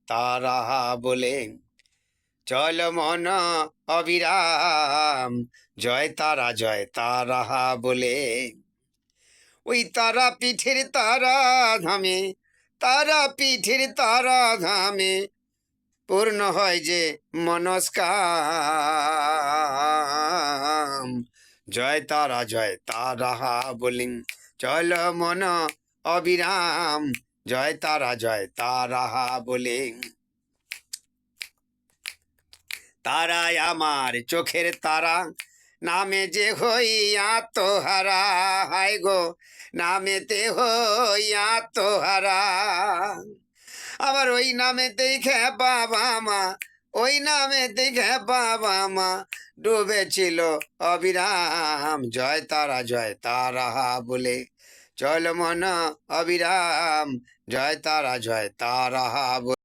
তারা বলে। চল মন অবিরাম, জয় তারা বলে। ওই তারা পিঠের তারা ধামে, তারা পিঠের তারা ধামে পূর্ণ হয় যে মনস্কাম। জয় তারা বলিং। চল মন অবিরাম, জয় তারা বলিং। তারাই আমার চোখের তারা, নামে যে হইয়া তোহারা, হায় গো নামেতে হইয়া তোহারা। আবার ওই নামেতেই খেপা বাবা, ওই নামেতেই খেপা বাবা ডুবেছিল অবিরাম। জয় তারা বলে। চল মন অবিরাম, জয় তারা বলে।